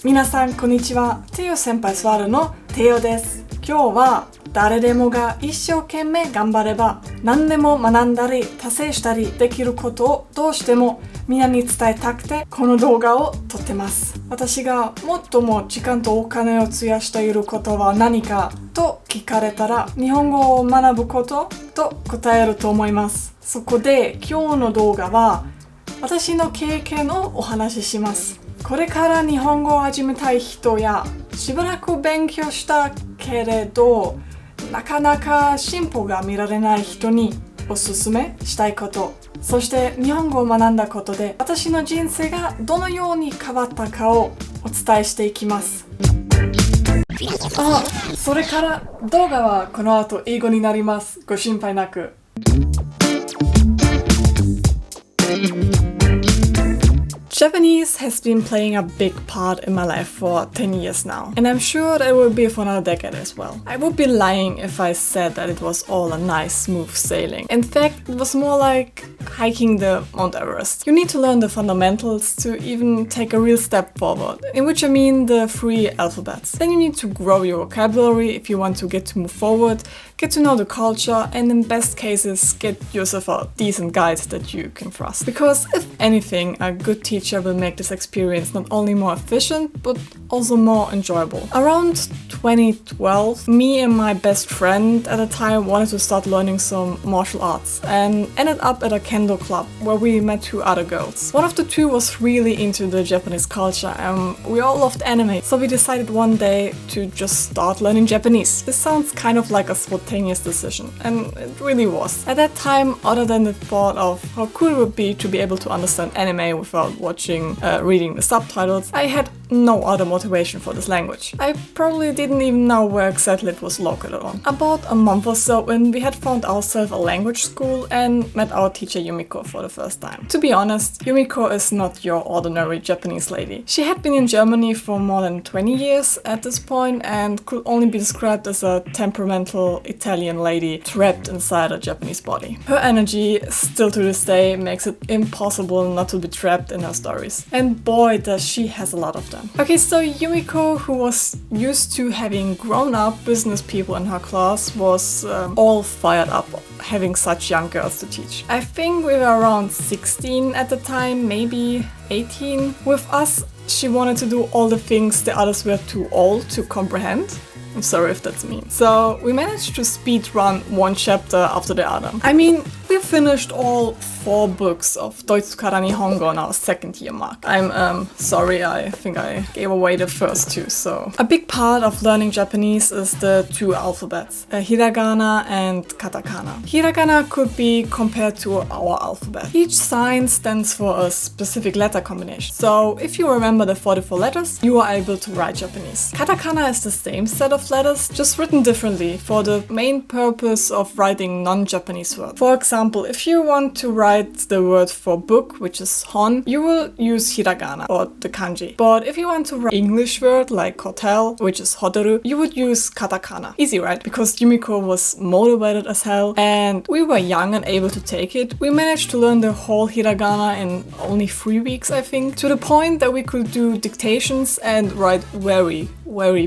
皆さんこんにちは。テオ先輩スワルのテオです。今日は誰でもが一生懸命頑張れば何でも学んだり達成したりできることをどうしてもみんなに伝えたくてこの動画を撮ってます。私が最も時間とお金を費やしていることは何かと聞かれたら日本語を学ぶことと答えると思います。そこで今日の動画は私の経験をお話しします。これから日本語を始めたい人やしばらく勉強したけれどなかなか進歩が見られない人におすすめしたいこと、そして日本語を学んだことで私の人生がどのように変わったかをお伝えしていきます。それから動画はこの後英語になります。ご心配なく。Japanese has been playing a big part in my life for 10 years now, and I'm sure that it will be for another decade as well. I would be lying if I said that it was all a nice, smooth sailing. In fact, it was more like hiking the Mount Everest. You need to learn the fundamentals to even take a real step forward, in which I mean the 3 alphabets. Then you need to grow your vocabulary if you want to get to move forward, get to know the culture, and in best cases, get yourself a decent guide that you can trust. Because if anything, a good teacher will make this experience not only more efficient, but also more enjoyable. Around 2012, me and my best friend at the time wanted to start learning some martial arts and ended up at a kendo club where we met 2 other girls. One of the 2 was really into the Japanese culture and we all loved anime, so we decided one day to just start learning Japanese. This sounds kind of like a spontaneous decision, and it really was. At that time, other than the thought of how cool it would be to be able to understand anime without reading the subtitles, I had no other motivation for this language. I probably didn't even know where exactly it was located on. About a month or so in, we had found ourselves a language school and met our teacher Yumiko for the first time. To be honest, Yumiko is not your ordinary Japanese lady. She had been in Germany for more than 20 years at this point and could only be described as a temperamental Italian lady trapped inside a Japanese body. Her energy, still to this day, makes it impossible not to be trapped in her stories. And boy, does she has a lot of them. Okay, so Yumiko, who was used to having grown-up business people in her class, was all fired up having such young girls to teach. I think we were around 16 at the time, maybe 18. With us, she wanted to do all the things the others were too old to comprehend. I'm sorry if that's mean. So we managed to speed run 1 chapter after the other. I mean, we finished all 4 books of Doitsukara Nihongo on our 2nd year mark. I'm sorry, I think I gave away the first 2, so. A big part of learning Japanese is the 2 alphabets, Hiragana and Katakana. Hiragana could be compared to our alphabet. Each sign stands for a specific letter combination. So if you remember the 44 letters, you are able to write Japanese. Katakana is the same set of letters, just written differently for the main purpose of writing non-Japanese words. For example, if you want to write the word for book, which is hon, you will use hiragana or the kanji. But if you want to write English word like hotel, which is hoteru, you would use katakana. Easy, right? Because Yumiko was motivated as hell and we were young and able to take it. We managed to learn the whole hiragana in only 3 weeks, I think, to the point that we could do dictations and write very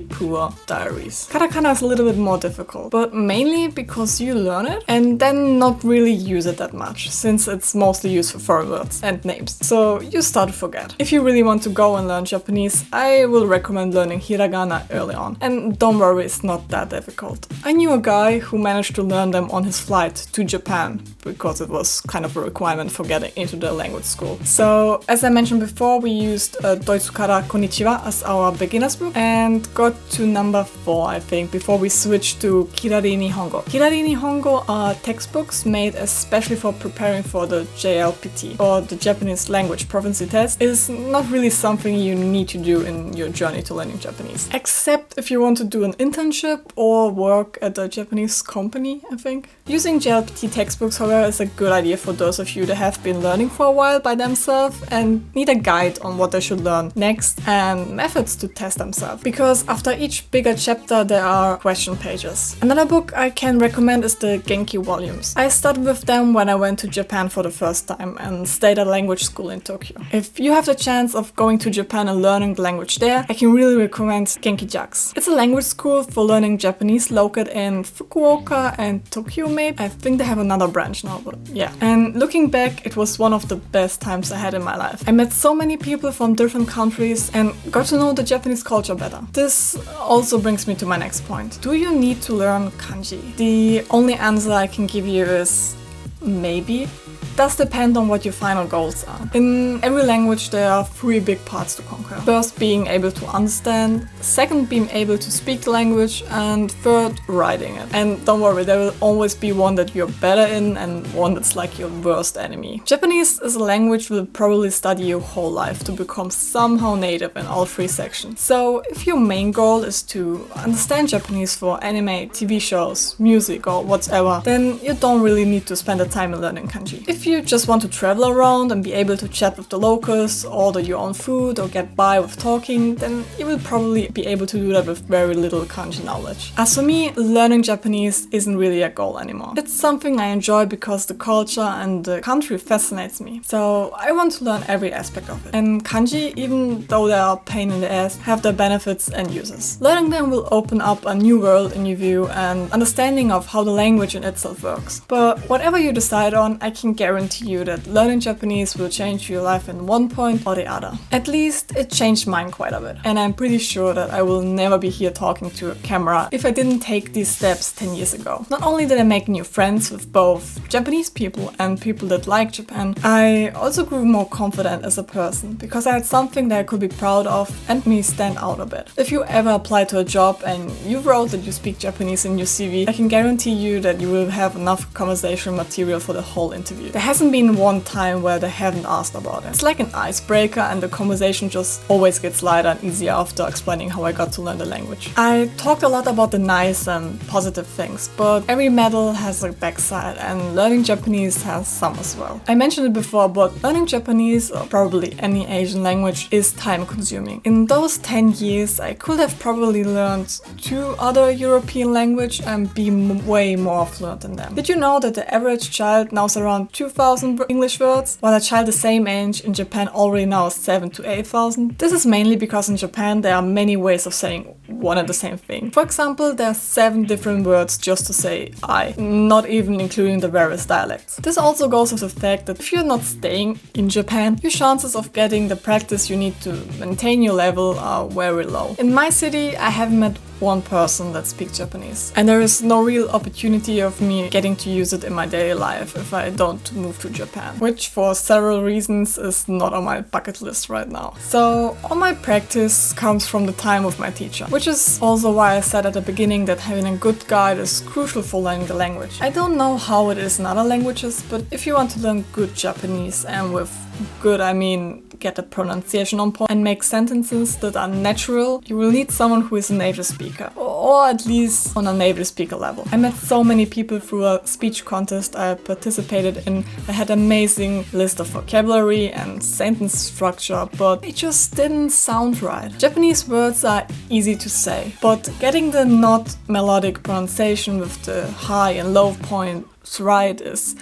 poor diaries. Katakana is a little bit more difficult, but mainly because you learn it and then not really use it that much, since it's mostly used for foreign words and names. So you start to forget. If you really want to go and learn Japanese, I will recommend learning hiragana early on. And don't worry, it's not that difficult. I knew a guy who managed to learn them on his flight to Japan, because it was kind of a requirement for getting into the language school. So, as I mentioned before, we used Doitsukara Konnichiwa as our beginner's book and got to number 4, I think, before we switched to Kirari Nihongo. Kirari Nihongo are textbooks made especially for preparing for the JLPT, or the Japanese Language Proficiency Test. It is not really something you need to do in your journey to learning Japanese, except if you want to do an internship or work at a Japanese company, I think. Using JLPT textbooks, however, is a good idea for those of you that have been learning for a while by themselves and need a guide on what they should learn next and methods to test themselves. Because because after each bigger chapter there are question pages. Another book I can recommend is the Genki Volumes. I started with them when I went to Japan for the first time and stayed at a language school in Tokyo. If you have the chance of going to Japan and learning the language there, I can really recommend Genki. It's a language school for learning Japanese located in Fukuoka and Tokyo maybe. I think they have another branch now, but yeah. And looking back, it was one of the best times I had in my life. I met so many people from different countries and got to know the Japanese culture better. This also brings me to my next point. Do you need to learn kanji? The only answer I can give you is maybe. Does depend on what your final goals are. In every language there are 3 big parts to conquer. First, being able to understand, second, being able to speak the language, and third, writing it. And don't worry, there will always be one that you're better in and one that's like your worst enemy. Japanese is a language you'll probably study your whole life to become somehow native in all 3 sections. So if your main goal is to understand Japanese for anime, TV shows, music or whatever, then you don't really need to spend the time in learning kanji. If you just want to travel around and be able to chat with the locals, order your own food or get by with talking, then you will probably be able to do that with very little kanji knowledge. As for me, learning Japanese isn't really a goal anymore. It's something I enjoy because the culture and the country fascinates me. So I want to learn every aspect of it. And kanji, even though they are a pain in the ass, have their benefits and uses. Learning them will open up a new world in your view and understanding of how the language in itself works. But whatever you decide on, I can guarantee you that learning Japanese will change your life in one point or the other. At least it changed mine quite a bit. And I'm pretty sure that I will never be here talking to a camera if I didn't take these steps 10 years ago. Not only did I make new friends with both Japanese people and people that like Japan, I also grew more confident as a person because I had something that I could be proud of and me stand out a bit. If you ever apply to a job and you wrote that you speak Japanese in your CV, I can guarantee you that you will have enough conversation material for the whole interview. There hasn't been one time where they haven't asked about it. It's like an icebreaker and the conversation just always gets lighter and easier after explaining how I got to learn the language. I talked a lot about the nice and positive things, but every medal has a backside and learning Japanese has some as well. I mentioned it before, but learning Japanese, or probably any Asian language, is time consuming. In those 10 years, I could have probably learned 2 other European languages and be way more fluent in them. Did you know that the average child knows around 2,000 English words, while a child the same age in Japan already knows 7,000 to 8,000? This is mainly because in Japan there are many ways of saying one and the same thing. For example, there are 7 different words just to say I, not even including the various dialects. This also goes with the fact that if you're not staying in Japan, your chances of getting the practice you need to maintain your level are very low. In my city, I haven't met one person that speaks Japanese. And there is no real opportunity of me getting to use it in my daily life if I don't move to Japan, which for several reasons is not on my bucket list right now. So all my practice comes from the time with my teacher, which is also why I said at the beginning that having a good guide is crucial for learning the language. I don't know how it is in other languages, but if you want to learn good Japanese, and with good I mean get the pronunciation on point and make sentences that are natural, you will need someone who is a native speaker, or at least on a native speaker level. I met so many people through a speech contest I participated in. I had an amazing list of vocabulary and sentence structure, but it just didn't sound right. Japanese words are easy to say, but getting the not melodic pronunciation with the high and low points right is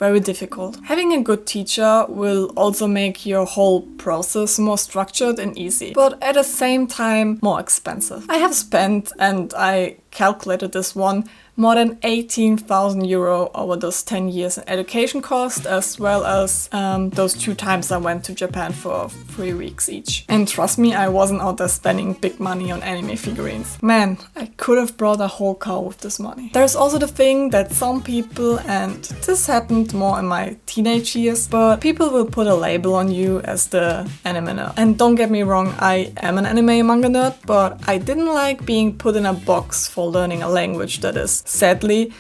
very difficult. Having a good teacher will also make your whole process more structured and easy, but at the same time more expensive. I have spent, and I calculated this one, more than 18,000 euro over those 10 years in education cost, as well as those 2 times I went to Japan for 3 weeks each. And trust me, I wasn't out there spending big money on anime figurines. Man, I could have brought a whole car with this money. There's also the thing that some people, and this happened more in my teenage years, but people will put a label on you as the anime nerd. And don't get me wrong, I am an anime manga nerd, but I didn't like being put in a box for learning a language that is sadly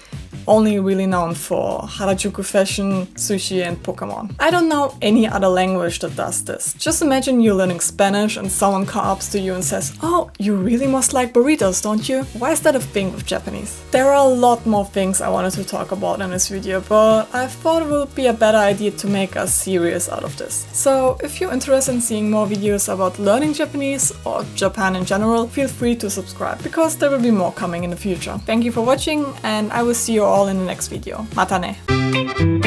only really known for Harajuku fashion, sushi and Pokemon. I don't know any other language that does this. Just imagine you're learning Spanish and someone comes up to you and says, "Oh, you really must like burritos, don't you?" Why is that a thing with Japanese? There are a lot more things I wanted to talk about in this video, but I thought it would be a better idea to make a series out of this. So if you're interested in seeing more videos about learning Japanese or Japan in general, feel free to subscribe because there will be more coming in the future. Thank you for watching and I will see you all in the next video. Mata ne!